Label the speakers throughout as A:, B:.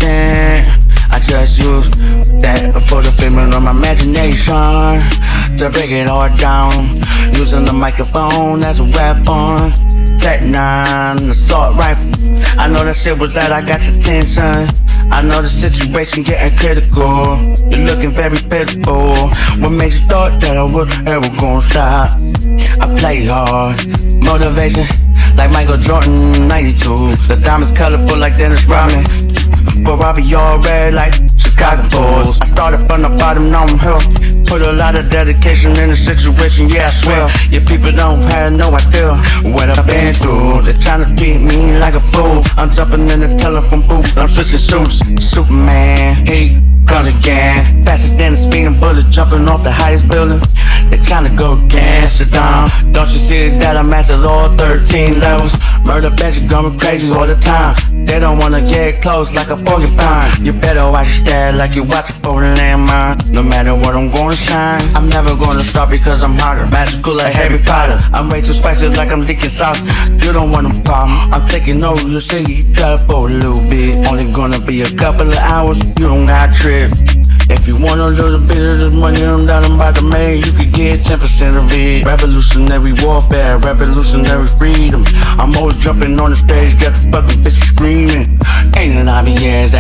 A: understand. I just use that for the figment of my imagination to break it all down. Using the microphone as a weapon. Tech 9, assault rifle. I know that shit was that I got your attention. I know the situation getting critical. You're looking very pitiful. What made you thought that I was ever gonna stop? I play hard. Motivation like Michael Jordan, 92. The diamonds colorful like Dennis Rodman. Ferrari all red like Chicago Bulls. I started from the bottom, now I'm here. Put a lot of dedication in the situation, yeah I swear. Your people don't have no idea what I've been through. They're trying to treat me like a fool. I'm jumping in the telephone booth, I'm switching suits. Superman, he comes again. Faster than a speeding bullet, jumping off the highest building. They're trying to go against the dawn. Don't you see that I mastered all 13 levels? Murder bitches going crazy all the time. They don't wanna get close like a porcupine. You better watch your stare like you're watching for a landmine. No matter what, I'm gonna shine. I'm never gonna stop because I'm hotter. Magical like Harry Potter. I'm way too spicy like I'm leaking sauce. You don't want a problem. I'm taking over your city. You got it for a little bit. Only gonna be a couple of hours. You don't got trip. If you want a little bit of this money I'm about to make, you could get 10% of it. Revolutionary warfare, revolutionary freedom. I'm always jumping on the stage, get the fucking bitch screaming. Ain't an IBS,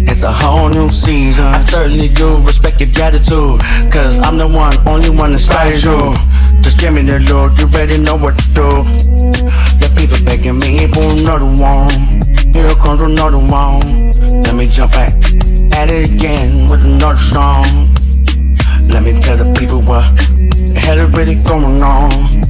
A: it's a whole new season. I certainly do respect your gratitude, cause I'm the one, only one that inspires you. Just give me the loot, you already know what to do. The people begging me for another one. Here comes another one. Let me jump back at it again with another song. Let me tell the people what the hell is really going on.